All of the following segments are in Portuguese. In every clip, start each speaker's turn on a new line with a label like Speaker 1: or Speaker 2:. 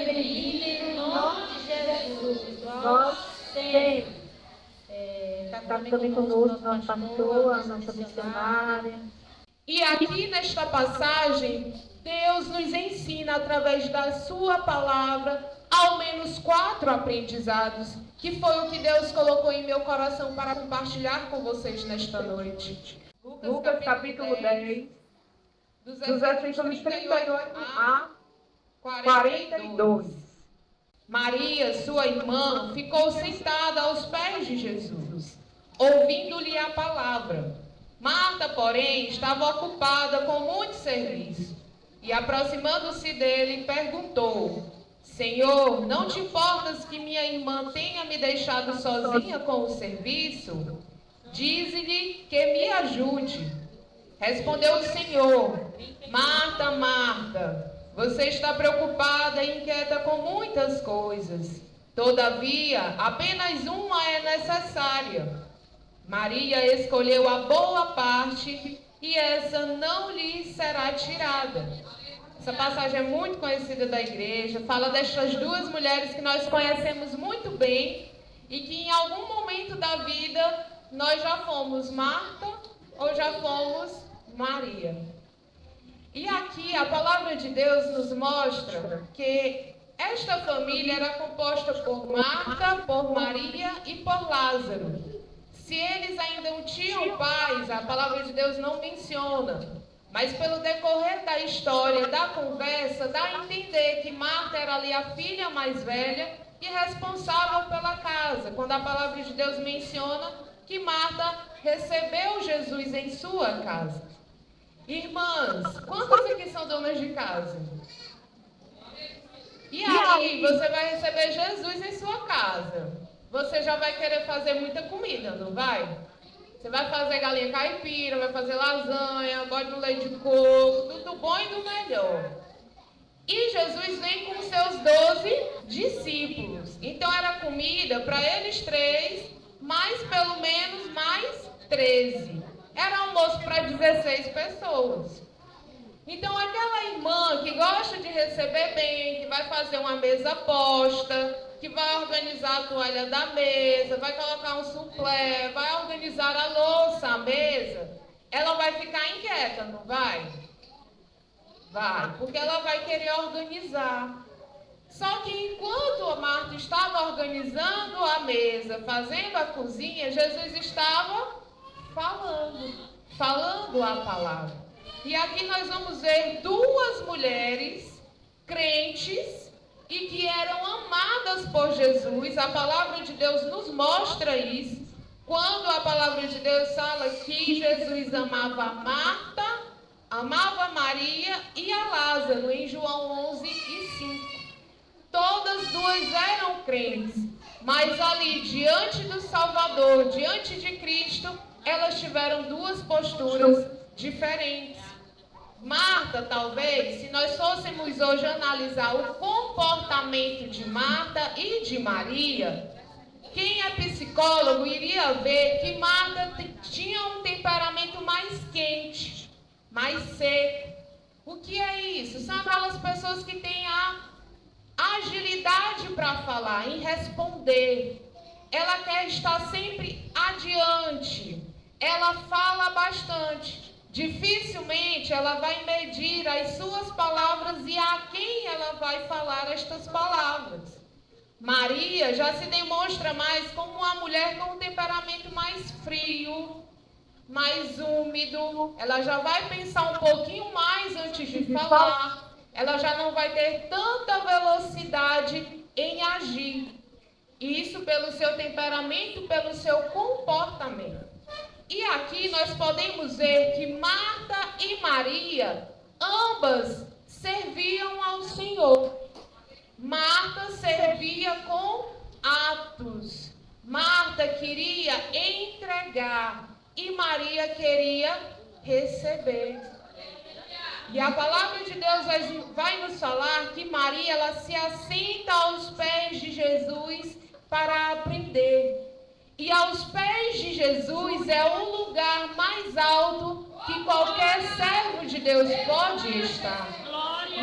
Speaker 1: bendita em nome de Jesus. Nós temos. Está também conosco nosso pastor, a nossa missionária.
Speaker 2: E aqui nesta passagem, Deus nos ensina através da sua palavra ao menos 4 aprendizados, que foi o que Deus colocou em meu coração para compartilhar com vocês nesta noite.
Speaker 1: Lucas capítulo 10, dos versículos 38 a 42.
Speaker 2: Maria, sua irmã, ficou sentada aos pés de Jesus, ouvindo-lhe a palavra. Marta, porém, estava ocupada com muito serviço, e aproximando-se dele, perguntou: Senhor, não te importas que minha irmã tenha me deixado sozinha com o serviço? Dize-lhe que me ajude. Respondeu o Senhor: Marta, Marta, você está preocupada e inquieta com muitas coisas. Todavia, apenas uma é necessária. Maria escolheu a boa parte e essa não lhe será tirada. Essa passagem é muito conhecida da igreja, fala destas 2 mulheres que nós conhecemos muito bem e que em algum momento da vida nós já fomos Marta ou já fomos Maria. E aqui a palavra de Deus nos mostra que esta família era composta por Marta, por Maria e por Lázaro. Se eles ainda não tinham pais, a palavra de Deus não menciona. Mas pelo decorrer da história, da conversa, dá a entender que Marta era ali a filha mais velha e responsável pela casa. Quando a palavra de Deus menciona que Marta recebeu Jesus em sua casa. Irmãs, quantas aqui são donas de casa? E aí, você vai receber Jesus em sua casa. Você já vai querer fazer muita comida, não vai? Você vai fazer galinha caipira, vai fazer lasanha, bode no leite de coco, tudo bom e do melhor. E Jesus vem com seus 12 discípulos. Então era comida para eles 3, mais pelo menos mais 13. Era almoço para 16 pessoas. Então aquela irmã que gosta de receber bem, que vai fazer uma mesa posta, que vai organizar a toalha da mesa, vai colocar um suplé, vai organizar a louça, a mesa, ela vai ficar inquieta, não vai? Vai, porque ela vai querer organizar. Só que enquanto a Marta estava organizando a mesa, fazendo a cozinha, Jesus estava falando a palavra. E aqui nós vamos ver 2 mulheres crentes e que eram amadas por Jesus. A palavra de Deus nos mostra isso. Quando a palavra de Deus fala que Jesus amava a Marta, amava Maria e a Lázaro, em João 11:5. Todas 2 eram crentes, mas ali, diante do Salvador, diante de Cristo, elas tiveram 2 posturas diferentes. Marta, talvez, se nós fôssemos hoje analisar o comportamento de Marta e de Maria, quem é psicólogo iria ver que Marta tinha um temperamento mais quente, mais seco. O que é isso? São aquelas pessoas que têm a agilidade para falar, em responder. Ela quer estar sempre adiante. Ela fala bastante. Dificilmente ela vai medir as suas palavras e a quem ela vai falar estas palavras. Maria já se demonstra mais como uma mulher com um temperamento mais frio, mais úmido. Ela já vai pensar um pouquinho mais antes de falar. Ela já não vai ter tanta velocidade em agir. Isso pelo seu temperamento, pelo seu comportamento. E aqui nós podemos ver que Marta e Maria, ambas serviam ao Senhor. Marta servia com atos. Marta queria entregar e Maria queria receber. E a palavra de Deus vai nos falar que Maria, ela se assenta aos pés de Jesus para aprender. E aos pés de Jesus é o lugar mais alto que qualquer servo de Deus pode estar.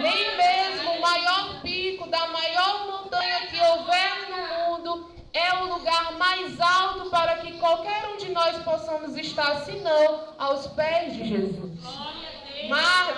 Speaker 2: Nem mesmo o maior pico da maior mais alto para que qualquer um de nós possamos estar, senão aos pés de Jesus.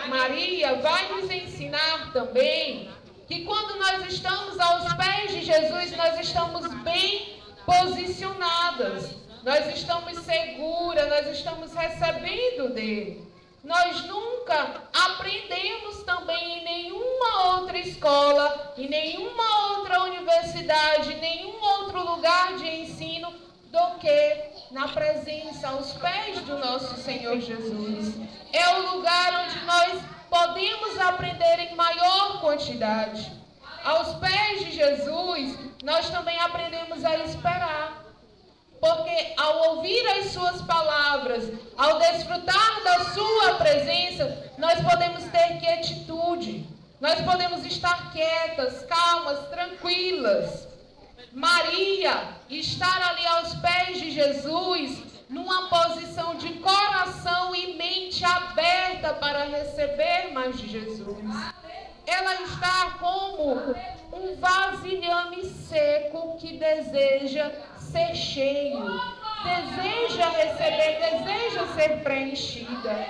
Speaker 2: Maria vai nos ensinar também que quando nós estamos aos pés de Jesus, nós estamos bem posicionadas, nós estamos seguras, nós estamos recebendo dele. Nós nunca aprendemos também em nenhuma outra escola, em nenhuma outra universidade, em nenhum outro lugar de ensino do que na presença, aos pés do nosso Senhor Jesus. É o lugar onde nós podemos aprender em maior quantidade. Aos pés de Jesus, nós também aprendemos a esperar. Porque ao ouvir as suas palavras, ao desfrutar da sua presença, nós podemos ter quietude. Nós podemos estar quietas, calmas, tranquilas. Maria estar ali aos pés de Jesus, numa posição de coração e mente aberta para receber mais de Jesus. Ela está como um vasilhame seco que deseja ser cheio, deseja receber, deseja ser preenchida.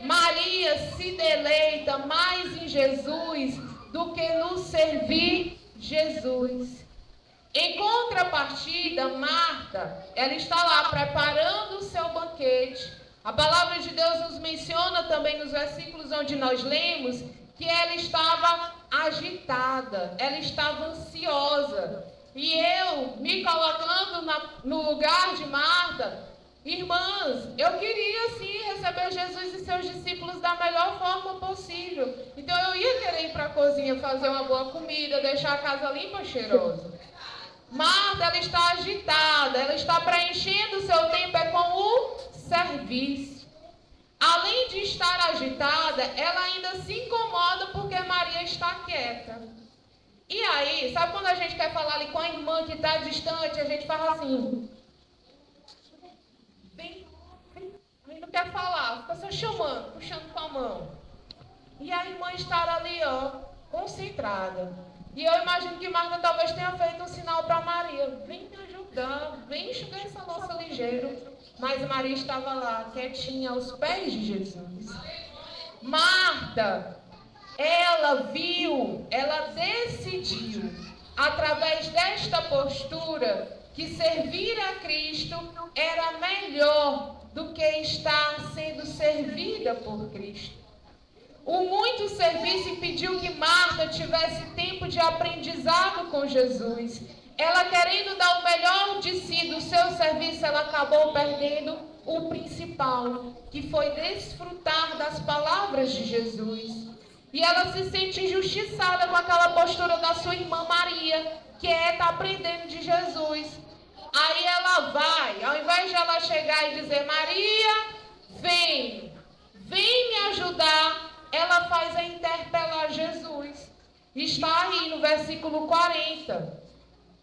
Speaker 2: Maria se deleita mais em Jesus do que no servir Jesus. Em contrapartida, Marta, ela está lá preparando o seu banquete. A palavra de Deus nos menciona também nos versículos onde nós lemos que ela estava agitada, ela estava ansiosa. E eu, me colocando no lugar de Marta, irmãs, eu queria sim receber Jesus e seus discípulos da melhor forma possível. Então eu ia querer ir para a cozinha fazer uma boa comida, deixar a casa limpa e cheirosa. Marta, ela está agitada, ela está preenchendo o seu tempo com o serviço. Além de estar agitada, ela ainda se incomoda porque Maria está quieta. E aí, sabe quando a gente quer falar ali com a irmã que está distante, a gente fala assim, vem, a gente não quer falar, fica só chamando, puxando com a mão. E a irmã está ali, concentrada. E eu imagino que Marta talvez tenha feito um sinal para Maria, vem me ajudar, vem enxugar essa louça ligeiro. Mas Maria estava lá, quietinha, aos pés de Jesus. Marta, ela viu, ela decidiu, através desta postura, que servir a Cristo era melhor do que estar sendo servida por Cristo. O muito serviço impediu que Marta tivesse tempo de aprendizado com Jesus. Ela querendo dar o melhor de si do seu serviço, ela acabou perdendo o principal, que foi desfrutar das palavras de Jesus. E ela se sente injustiçada com aquela postura da sua irmã Maria, que está aprendendo de Jesus. Aí ela vai, ao invés de ela chegar e dizer, Maria, vem me ajudar, ela faz a interpelar Jesus. Está aí no versículo 40,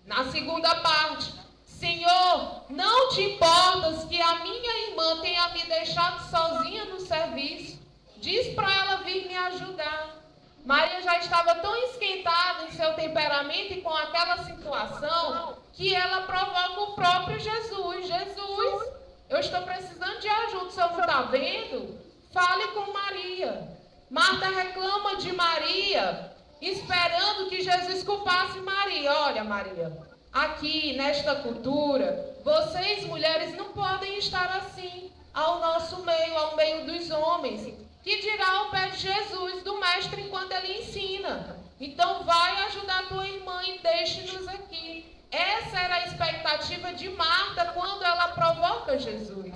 Speaker 2: na segunda parte. Senhor, não te importas que a minha irmã tenha me deixado sozinha no serviço? Diz para ela vir me ajudar. Maria já estava tão esquentada em seu temperamento e com aquela situação que ela provoca o próprio Jesus. Jesus, eu estou precisando de ajuda, o senhor não está vendo? Fale com Maria. Marta reclama de Maria, esperando que Jesus culpasse Maria. Olha, Maria, aqui nesta cultura, vocês mulheres não podem estar assim ao nosso meio, ao meio dos homens. Que dirá ao pé de Jesus, do mestre, enquanto ele ensina. Então vai ajudar tua irmã e deixe-nos aqui. Essa era a expectativa de Marta quando ela provoca Jesus.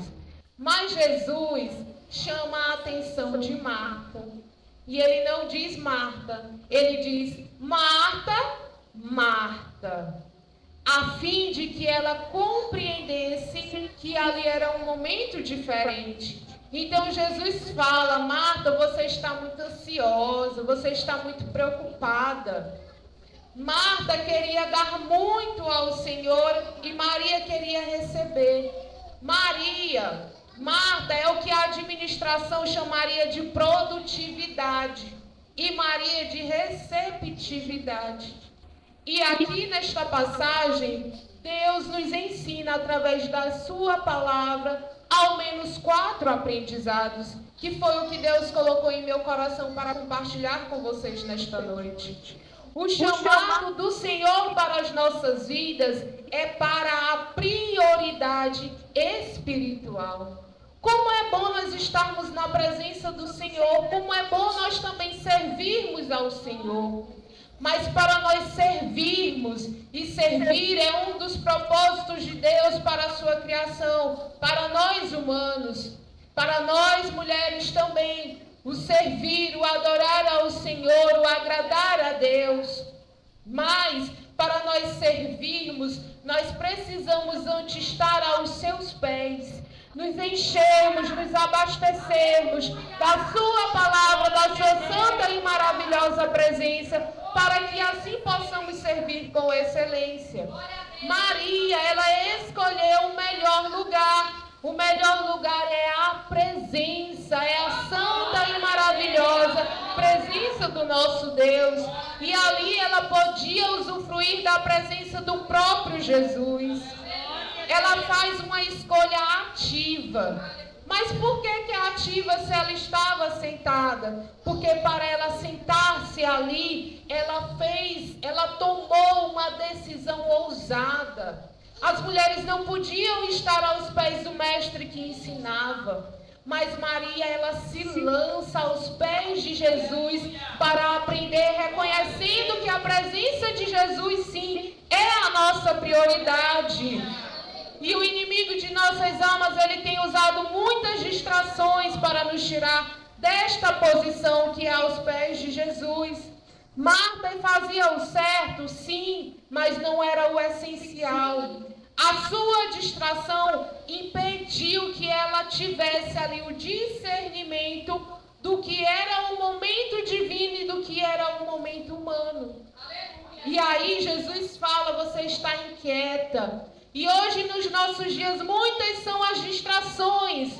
Speaker 2: Mas Jesus chama a atenção de Marta. E ele não diz Marta, ele diz Marta, Marta. A fim de que ela compreendesse que ali era um momento diferente. Então Jesus fala, Marta, você está muito ansiosa, você está muito preocupada. Marta queria dar muito ao Senhor e Maria queria receber. Marta é o que a administração chamaria de produtividade e Maria de receptividade. E aqui nesta passagem, Deus nos ensina através da sua palavra ao menos 4 aprendizados, que foi o que Deus colocou em meu coração para compartilhar com vocês nesta noite. O chamado do Senhor para as nossas vidas é para a prioridade espiritual. Como é bom nós estarmos na presença do Senhor, como é bom nós também servirmos ao Senhor. Mas para nós servirmos, e servir é um dos propósitos de Deus para a sua criação, para nós humanos, para nós mulheres também, o servir, o adorar ao Senhor, o agradar a Deus. Mas para nós servirmos, nós precisamos antes estar aos seus pés, nos enchermos, nos abastecermos da sua palavra, da sua santa e maravilhosa presença, para que assim possamos servir com excelência. Maria, ela escolheu o melhor lugar. O melhor lugar é a presença, é a santa e maravilhosa presença do nosso Deus. E ali ela podia usufruir da presença do próprio Jesus. Ela faz uma escolha ativa. Mas por que é ativa se ela estava sentada? Porque para ela sentar-se ali, ela tomou uma decisão ousada. As mulheres não podiam estar aos pés do mestre que ensinava. Mas Maria, ela se lança aos pés de Jesus para aprender, reconhecendo que a presença de Jesus, sim, é a nossa prioridade. E o inimigo de nossas almas, ele tem usado muitas distrações para nos tirar desta posição que é aos pés de Jesus. Marta fazia o certo, sim, mas não era o essencial. A sua distração impediu que ela tivesse ali o discernimento do que era o momento divino e do que era o momento humano. E aí Jesus fala, você está inquieta. E hoje nos nossos dias muitas são as distrações,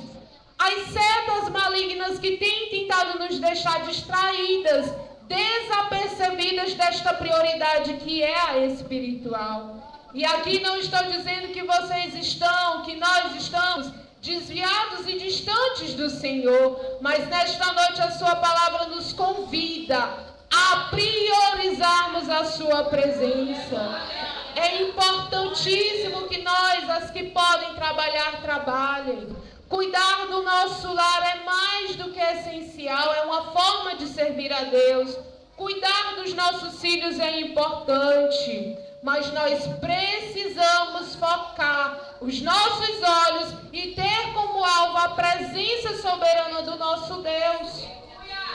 Speaker 2: as setas malignas que têm tentado nos deixar distraídas, desapercebidas desta prioridade que é a espiritual. E aqui não estou dizendo que vocês estão, que nós estamos desviados e distantes do Senhor, mas nesta noite a sua palavra nos convida a priorizarmos a sua presença. É importantíssimo que nós, as que podem trabalhar, trabalhem. Cuidar do nosso lar é mais do que essencial, é uma forma de servir a Deus. Cuidar dos nossos filhos é importante, mas nós precisamos focar os nossos olhos e ter como alvo a presença soberana do nosso Deus.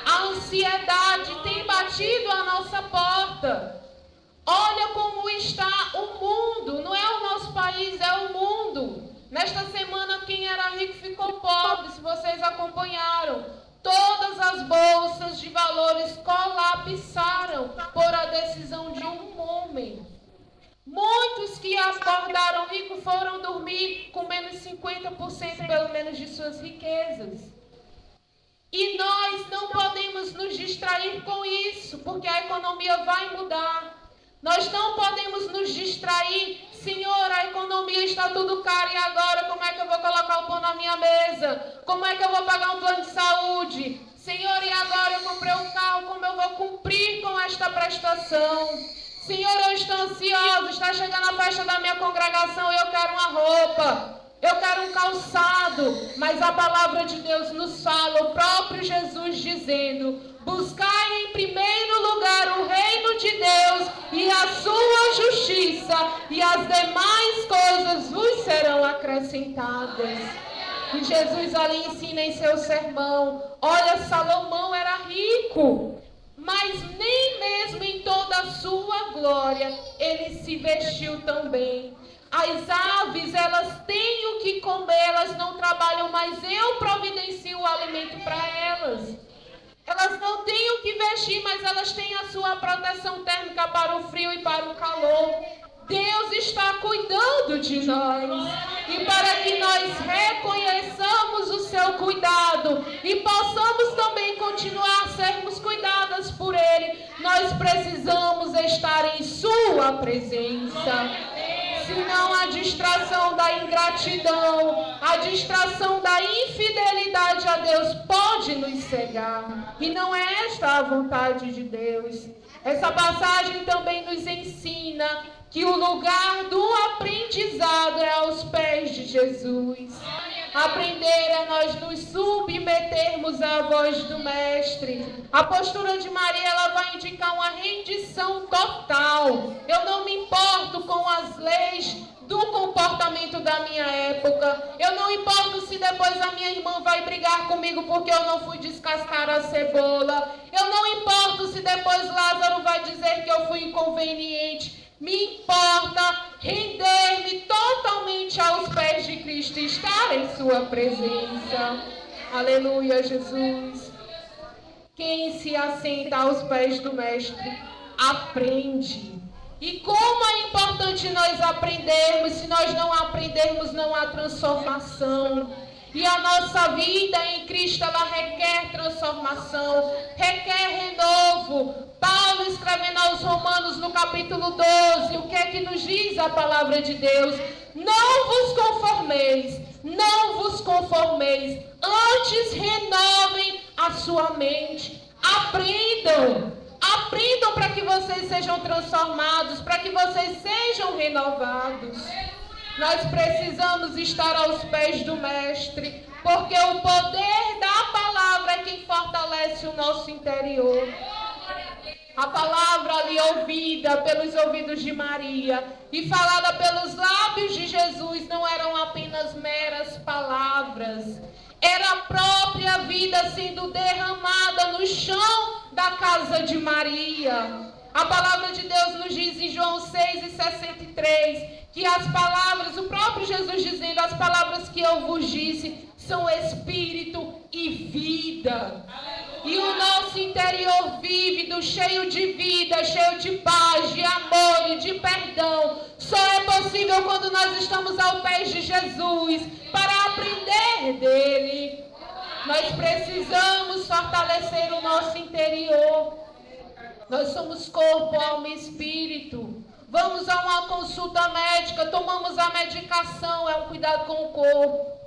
Speaker 2: A ansiedade tem batido a nossa porta. Olha como está o mundo, não é o nosso país, é o mundo. Nesta semana quem era rico ficou pobre, se vocês acompanharam. Todas as bolsas de valores colapsaram por a decisão de um homem. Muitos que acordaram ricos foram dormir com menos 50% pelo menos de suas riquezas. E nós não podemos nos distrair com isso, porque a economia vai mudar. Nós não podemos nos distrair. Senhor, a economia está tudo caro, e agora como é que eu vou colocar o pão na minha mesa? Como é que eu vou pagar um plano de saúde? Senhor, e agora eu comprei um carro, como eu vou cumprir com esta prestação? Senhor, eu estou ansiosa, está chegando a festa da minha congregação, eu quero uma roupa, eu quero um calçado. Mas a palavra de Deus nos fala, o próprio Jesus dizendo: buscai em primeiro lugar o reino de Deus e a sua justiça, e as demais coisas vos serão acrescentadas. E Jesus ali ensina em seu sermão, olha, Salomão era rico, mas nem mesmo em toda a sua glória ele se vestiu tão bem. As aves, elas têm o que comer, elas não trabalham, mas eu providencio o alimento para elas. Elas não têm o que vestir, mas elas têm a sua proteção térmica para o frio e para o calor. Deus está cuidando de nós. E para que nós reconheçamos o seu cuidado e possamos também continuar a sermos cuidadas por Ele, nós precisamos estar em sua sua presença. Senão a distração da ingratidão, a distração da infidelidade a Deus pode nos cegar. E não é esta a vontade de Deus. Essa passagem também nos ensina que o lugar do aprendizado é aos pés de Jesus. Aprender é nós nos submetermos à voz do Mestre. A postura de Maria, ela vai indicar uma rendição total. Eu não me importo com as leis do comportamento da minha época. Eu não importo se depois a minha irmã vai brigar comigo porque eu não fui descascar a cebola. Eu não importo se depois Lázaro vai dizer que eu fui inconveniente. Me importa render-me totalmente aos pés de Cristo e estar em sua presença. Aleluia, Jesus. Quem se assenta aos pés do Mestre, aprende. E como é importante nós aprendermos. Se nós não aprendermos, não há transformação. E a nossa vida em Cristo, ela requer transformação, requer renovo. Paulo, escrevendo aos Romanos no capítulo 12, o que é que nos diz a palavra de Deus? Não vos conformeis, antes renovem a sua mente. Aprendam para que vocês sejam transformados, para que vocês sejam renovados. Nós precisamos estar aos pés do Mestre, porque o poder da palavra é quem fortalece o nosso interior. A palavra ali ouvida pelos ouvidos de Maria e falada pelos lábios de Jesus não eram apenas meras palavras. Era a própria vida sendo derramada no chão da casa de Maria. A palavra de Deus nos diz em João 6:63 que as palavras, o próprio Jesus dizendo, as palavras que eu vos disse são espírito e vida. E o nosso interior vívido, cheio de vida, cheio de paz, de amor e de perdão, só é possível quando nós estamos aos pés de Jesus para aprender dele. Nós precisamos fortalecer o nosso interior. Nós somos corpo, alma e espírito. Vamos a uma consulta médica, tomamos a medicação, é um cuidado com o corpo.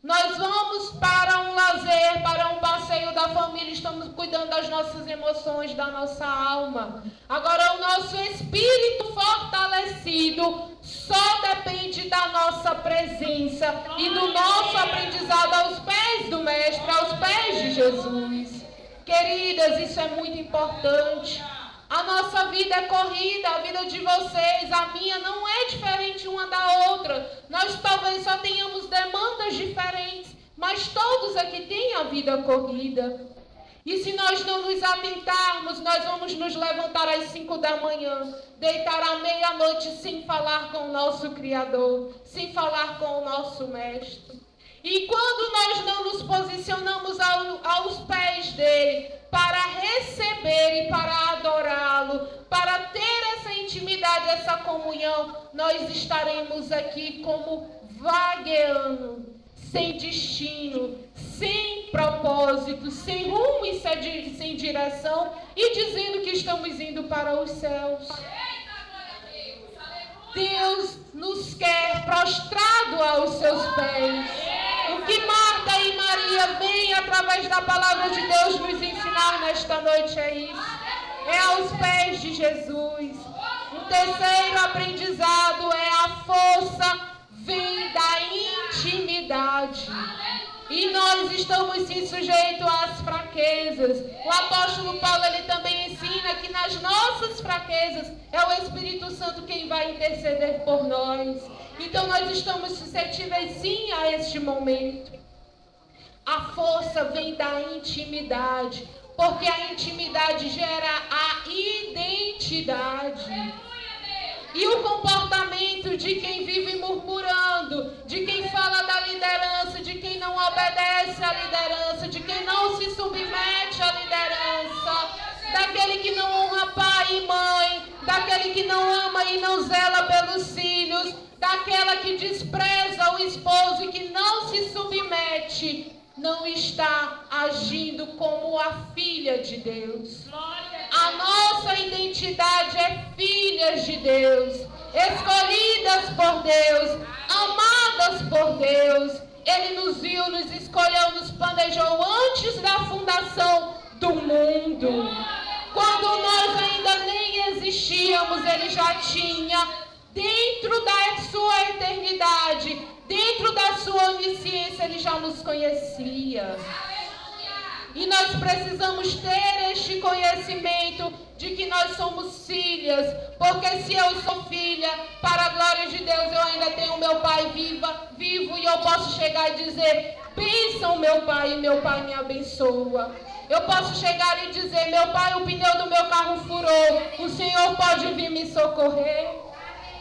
Speaker 2: Nós vamos para um lazer, para um passeio da família, estamos cuidando das nossas emoções, da nossa alma. Agora, o nosso espírito fortalecido só depende da nossa presença e do nosso aprendizado aos pés do Mestre, aos pés de Jesus. Queridas, isso é muito importante. A nossa vida é corrida, a vida de vocês, a minha não é diferente uma da outra. Nós talvez só tenhamos demandas diferentes, mas todos aqui têm a vida corrida. E se nós não nos atentarmos, nós vamos nos levantar às 5 da manhã, deitar à meia-noite sem falar com o nosso Criador, sem falar com o nosso Mestre. E quando nós não nos posicionamos aos pés dele, para receber e para adorá-lo, para ter essa intimidade, essa comunhão, nós estaremos aqui como vagueando, sem destino, sem propósito, sem rumo e sem direção, e dizendo que estamos indo para os céus. Deus nos quer prostrado aos seus pés. O que Marta e Maria vêm através da palavra de Deus nos ensinar nesta noite é isso. É aos pés de Jesus. Um terceiro aprendizado é a força vem da intimidade. E nós estamos sim sujeitos às fraquezas. O apóstolo Paulo, ele também ensina que nas nossas fraquezas é o Espírito Santo quem vai interceder por nós. Então nós estamos suscetíveis sim a este momento. A força vem da intimidade, porque a intimidade gera a identidade. E o comportamento de quem vive murmurando, de quem fala da liderança, de quem não obedece à liderança, de quem não se submete à liderança, daquele que não honra pai e mãe, daquele que não ama e não zela pelos filhos, daquela que despreza o esposo e que não se submete, não está agindo como a filha de Deus. A nossa identidade é filha filhas de Deus, escolhidas por Deus, amadas por Deus. Ele nos viu, nos escolheu, nos planejou antes da fundação do mundo. Quando nós ainda nem existíamos, Ele já tinha, dentro da sua eternidade, dentro da sua onisciência, Ele já nos conhecia. E nós precisamos ter este conhecimento de que nós somos filhas, porque se eu sou filha, para a glória de Deus, eu ainda tenho meu Pai vivo, e eu posso chegar e dizer: bênção meu Pai, e meu Pai me abençoa. Eu posso chegar e dizer: meu Pai, o pneu do meu carro furou, o Senhor pode vir me socorrer.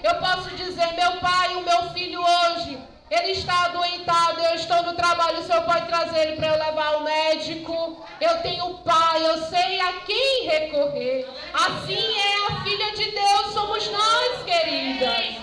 Speaker 2: Eu posso dizer: meu Pai, o meu filho hoje, ele está adoentado, eu estou no trabalho, o Senhor pode trazer ele para eu levar ao médico. Eu tenho Pai, eu sei a quem recorrer. Assim é a filha de Deus, somos nós, queridas.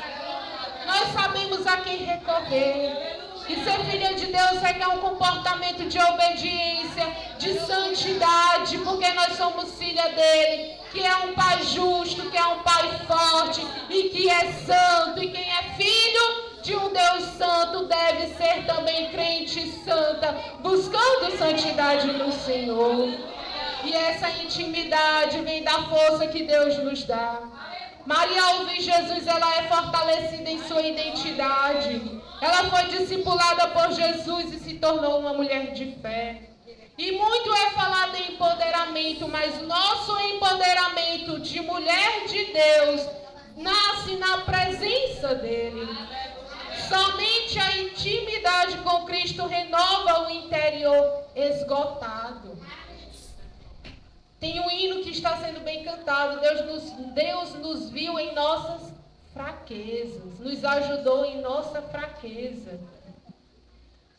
Speaker 2: Nós sabemos a quem recorrer. E ser filha de Deus requer um comportamento de obediência, de santidade, porque nós somos filha dele, que é um Pai justo, que é um Pai forte e que é santo. E quem é filho de um Deus santo deve ser também crente santa, buscando santidade no Senhor. E essa intimidade vem da força que Deus nos dá. Maria, ao ouvir Jesus, ela é fortalecida em sua identidade. Ela foi discipulada por Jesus e se tornou uma mulher de fé. E muito é falado em empoderamento, mas o nosso empoderamento de mulher de Deus nasce na presença dele. Somente a intimidade com Cristo renova o interior esgotado. Tem um hino que está sendo bem cantado. Deus nos viu em nossas fraquezas, nos ajudou em nossa fraqueza.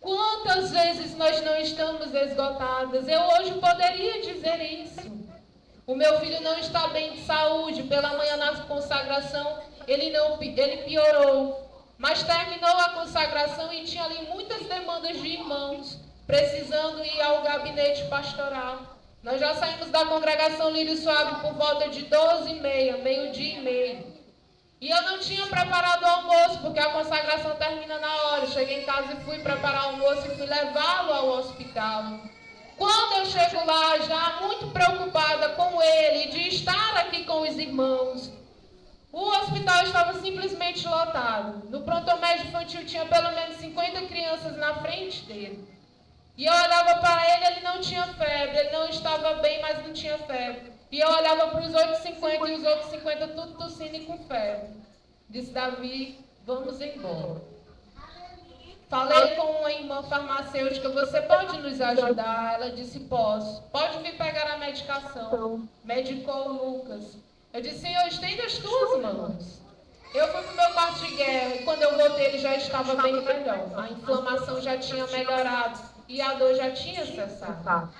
Speaker 2: Quantas vezes nós não estamos esgotadas? Eu hoje poderia dizer isso. O meu filho não está bem de saúde. Pela manhã na consagração ele piorou. Mas terminou a consagração e tinha ali muitas demandas de irmãos, precisando ir ao gabinete pastoral. Nós já saímos da congregação Lírio Suave por volta de 12h30, meio-dia e meio. E eu não tinha preparado o almoço, porque a consagração termina na hora. Eu cheguei em casa e fui preparar o almoço e fui levá-lo ao hospital. Quando eu chego lá, já muito preocupada com ele, de estar aqui com os irmãos, o hospital estava simplesmente lotado. No prontomédio infantil tinha pelo menos 50 crianças na frente dele. E eu olhava para ele, ele não tinha febre, ele não estava bem, mas não tinha febre. E eu olhava para os outros 50 e os outros 50 tudo tossindo e com febre. Disse: Davi, vamos embora. Falei com uma irmã farmacêutica: você pode nos ajudar? Ela disse: posso. Pode vir pegar a medicação. Medicou o Lucas. Eu disse: Senhor, estenda as tuas mãos. Eu fui para o meu quarto de guerra e quando eu voltei ele já estava bem melhor. A inflamação já tinha melhorado e a dor já tinha cessado.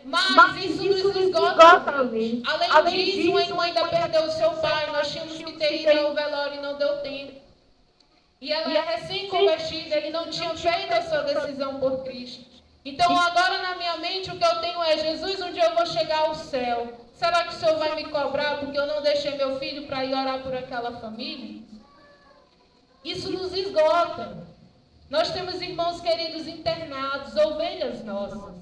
Speaker 2: Mas isso nos esgota. Além disso, uma irmã ainda perdeu o seu pai. Nós tínhamos que ter ido ao velório e não deu tempo. E ela é recém-convertida, ele não tinha feito a sua decisão por Cristo. Então agora na minha mente o que eu tenho é: Jesus, um dia eu vou chegar ao céu. Será que o Senhor vai me cobrar porque eu não deixei meu filho para ir orar por aquela família? Isso nos esgota. Nós temos irmãos queridos internados, ovelhas nossas.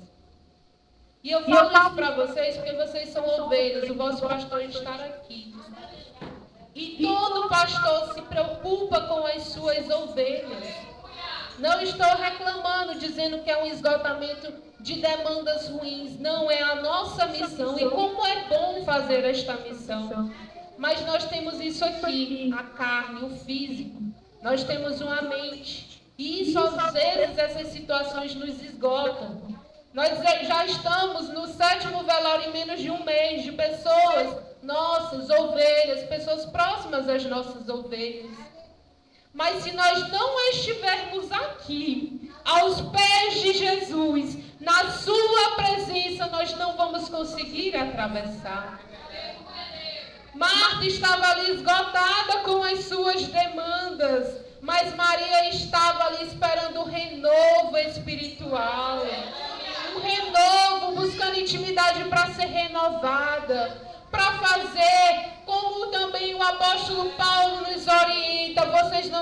Speaker 2: E eu falo isso para vocês porque vocês são ovelhas, o vosso pastor está aqui. E todo pastor se preocupa com as suas ovelhas. Não estou reclamando, dizendo que é um esgotamento de demandas ruins. Não, é a nossa missão. E como é bom fazer esta missão. Mas nós temos isso aqui, a carne, o físico. Nós temos uma mente. E isso, às vezes, essas situações nos esgotam. Nós já estamos no 7º velório em menos de um mês, de pessoas, nossas ovelhas, pessoas próximas às nossas ovelhas. Mas se nós não estivermos aqui, aos pés de Jesus, na sua presença, nós não vamos conseguir atravessar. Marta estava ali esgotada com as suas demandas, mas Maria estava ali esperando um renovo espiritual. Um renovo, buscando intimidade para ser renovada, para fazer, como também o apóstolo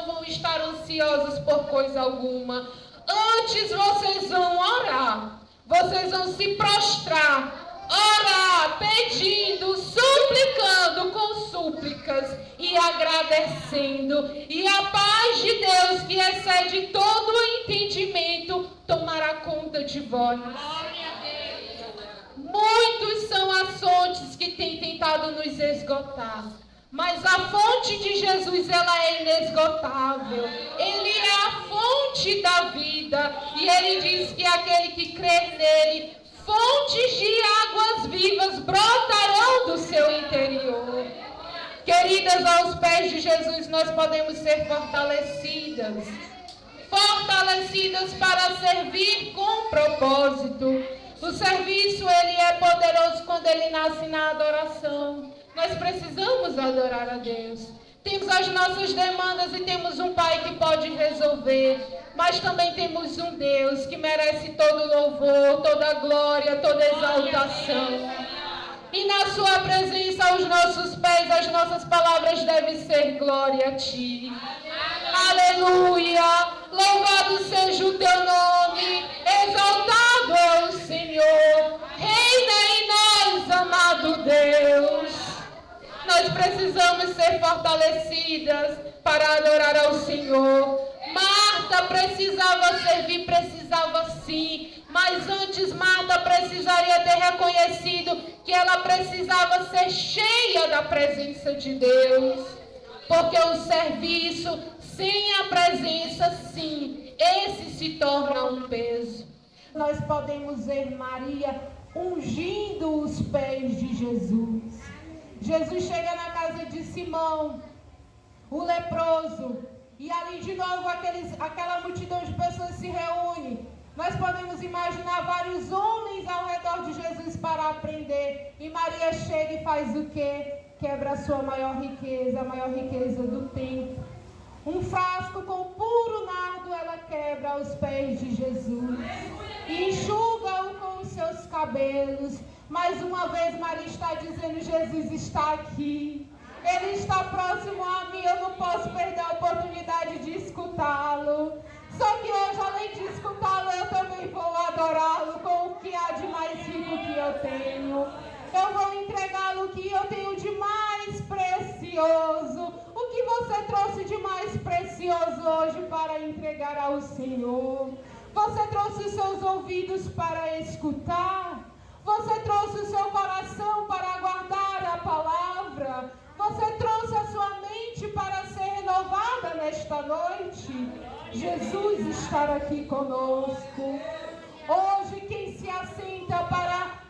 Speaker 2: não vão estar ansiosos por coisa alguma. Antes vocês vão orar, vocês vão se prostrar, orar, pedindo, suplicando com súplicas e agradecendo. E a paz de Deus, que excede todo o entendimento, tomará conta de vós. Muitos são as fontes que têm tentado nos esgotar, mas a fonte de Jesus, ela é inesgotável. Ele é a fonte da vida, e ele diz que aquele que crer nele, fontes de águas vivas brotarão do seu interior. Queridas, aos pés de Jesus nós podemos ser fortalecidas para servir com propósito. O serviço, ele é poderoso quando ele nasce na adoração. Nós precisamos adorar a Deus. Temos as nossas demandas e temos um Pai que pode resolver. Mas também temos um Deus que merece todo louvor, toda glória, toda exaltação. E na sua presença, aos nossos pés, as nossas palavras devem ser glória a Ti. Aleluia! Louvado seja o Teu nome, exaltado é o Senhor. Reina em nós, amado Deus. Nós precisamos ser fortalecidas para adorar ao Senhor. Marta precisava servir, precisava sim. Mas antes Marta precisaria ter reconhecido que ela precisava ser cheia da presença de Deus. Porque o serviço sem a presença, sim, esse se torna um peso. Nós podemos ver Maria ungindo os pés de Jesus. Jesus chega na casa de Simão, o leproso, e ali de novo aquela multidão de pessoas se reúne. Nós podemos imaginar vários homens ao redor de Jesus para aprender. E Maria chega e faz o quê? Quebra a sua maior riqueza, a maior riqueza do templo. Um frasco com puro nardo ela quebra aos pés de Jesus. E enxuga-o com os seus cabelos. Mais uma vez Maria está dizendo, Jesus está aqui. Ele está próximo a mim, eu não posso perder a oportunidade de escutá-lo. Só que hoje, além de escutá-lo, eu também vou adorá-lo com o que há de mais rico que eu tenho. Eu vou entregá-lo o que eu tenho de mais precioso. O que você trouxe de mais precioso hoje para entregar ao Senhor? Você trouxe os seus ouvidos para escutar? Você trouxe o seu coração para guardar a palavra? Você trouxe a sua mente para ser renovada nesta noite? Jesus está aqui conosco. Hoje, quem se assenta para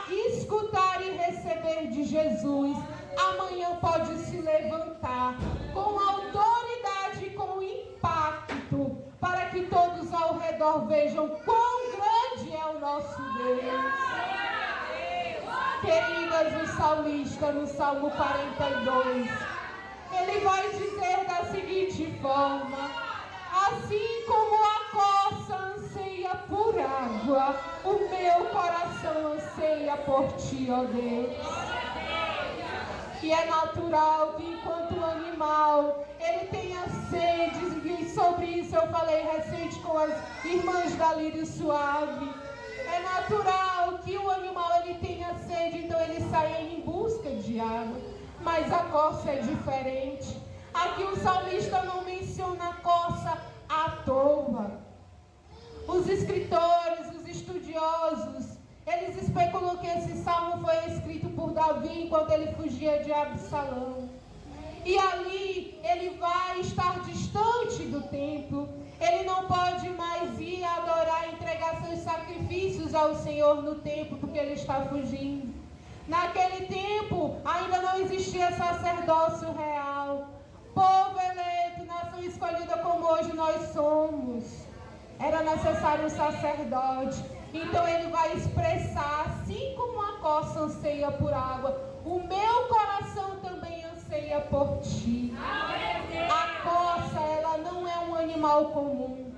Speaker 2: escutar e receber de Jesus, amanhã pode se levantar com autoridade e com impacto, para que todos ao redor vejam quão grande é o nosso Deus. Queridas, o salmista no Salmo 42, ele vai dizer da seguinte forma: assim como a coça anseia por água, o meu coração anseia por ti, ó Deus. E é natural que enquanto o animal ele tenha sede, e sobre isso eu falei recente com as irmãs da Lírio Suave. É natural que o animal ele tenha sede, então ele saia em busca de água. Mas a coça é diferente. Aqui o salmista não menciona a coça à toa. Os escritores, os estudiosos, eles especulam que esse salmo foi escrito por Davi enquanto ele fugia de Absalão. E ali ele vai estar distante do templo. Ele não pode mais ir adorar, entregar seus sacrifícios ao Senhor no templo, porque ele está fugindo. Naquele tempo ainda não existia sacerdócio real. Povo eleito, nação escolhida como hoje nós somos. Era necessário um sacerdote. Então ele vai expressar, assim como a coça anseia por água, o meu coração também anseia por ti. A coça, ela não é um animal comum.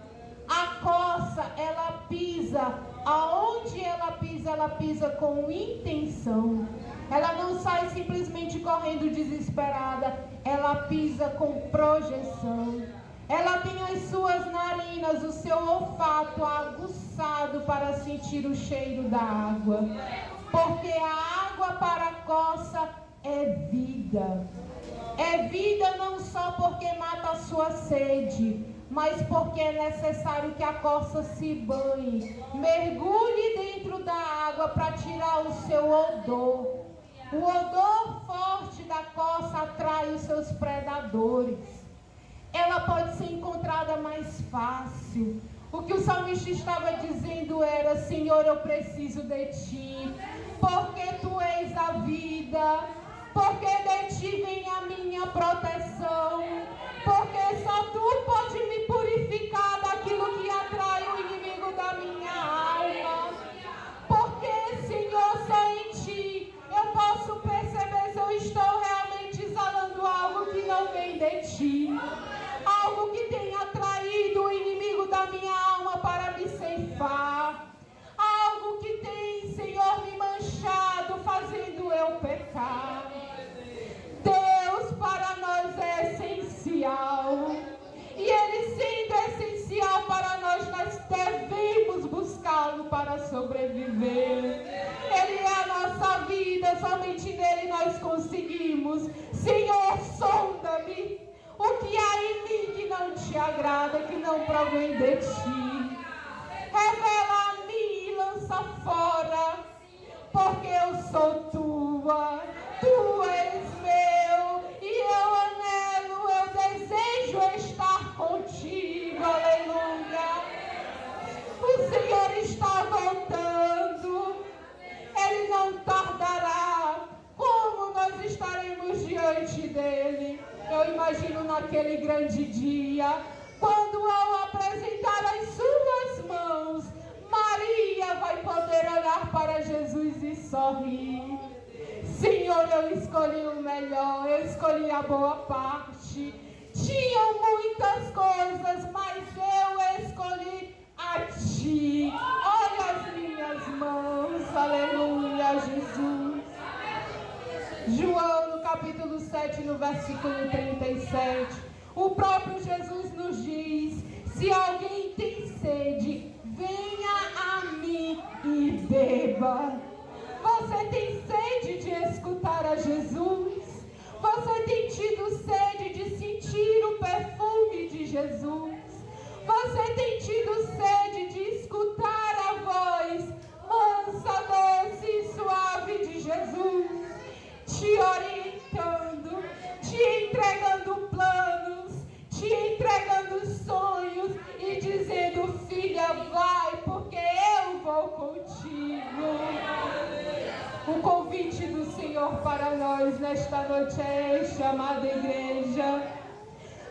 Speaker 2: A coça, ela pisa. Aonde ela pisa com intenção. Ela não sai simplesmente correndo desesperada. Ela pisa com projeção. Ela tem as suas narinas, o seu olfato aguçado para sentir o cheiro da água. Porque a água para a coça é vida. É vida não só porque mata a sua sede, mas porque é necessário que a coça se banhe, mergulhe dentro da água para tirar o seu odor. O odor forte da coça atrai os seus predadores. Ela pode ser encontrada mais fácil. O que o salmista estava dizendo era: Senhor, eu preciso de Ti, porque Tu és a vida, porque de Ti vem a minha proteção, porque só Tu pode me purificar daquilo que atrai o inimigo da minha alma. Porque, Senhor, só em Ti eu posso perceber se eu estou realmente exalando algo que não vem de Ti. Algo que tem atraído o inimigo da minha alma para me ceifar. Algo que tem, Senhor, me manchado, fazendo eu pecar. Deus para nós é essencial. E Ele sendo essencial para nós, nós devemos buscá-lo para sobreviver. Ele é a nossa vida, somente nele nós conseguimos. Senhor, sonda-me. O que há em mim que não Te agrada, que não provém de Ti. Revela a mim e lança fora, porque eu sou Tua, Tu és meu, e eu anelo, eu desejo estar contigo, aleluia. O Senhor está voltando, Ele não tardará. Como nós estaremos diante dEle? Eu imagino naquele grande dia, quando ao apresentar as suas mãos, Maria vai poder olhar para Jesus e sorrir. Senhor, eu escolhi o melhor, eu escolhi a boa parte. Tinham muitas coisas, mas eu escolhi a Ti. Olha as minhas mãos, aleluia, Jesus. João, no capítulo 7, no versículo 37, o próprio Jesus nos diz: se alguém tem sede, venha a mim e beba. Você tem sede de escutar a Jesus? Você tem tido sede de sentir o perfume de Jesus? Você tem tido sede de escutar a voz mansa, doce e suave de Jesus? Te orientando, te entregando planos, te entregando sonhos e dizendo: filha, vai, porque eu vou contigo. O convite do Senhor para nós nesta noite é este, amada igreja.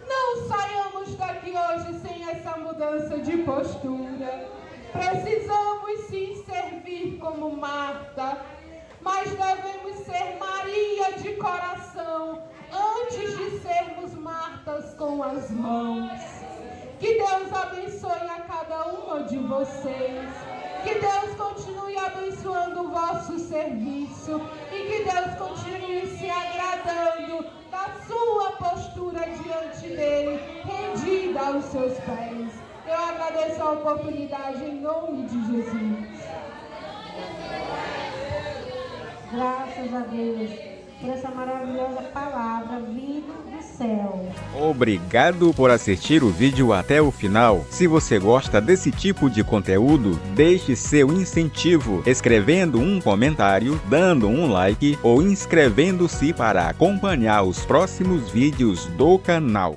Speaker 2: Não saiamos daqui hoje sem essa mudança de postura. Precisamos sim servir como Marta, mas devemos ser Maria de coração, antes de sermos Martas com as mãos. Que Deus abençoe a cada uma de vocês. Que Deus continue abençoando o vosso serviço. E que Deus continue se agradando da sua postura diante dele, rendida aos seus pés. Eu agradeço a oportunidade em nome de Jesus.
Speaker 1: Graças a Deus por essa maravilhosa palavra vindo do céu.
Speaker 3: Obrigado por assistir o vídeo até o final. Se você gosta desse tipo de conteúdo, deixe seu incentivo escrevendo um comentário, dando um like ou inscrevendo-se para acompanhar os próximos vídeos do canal.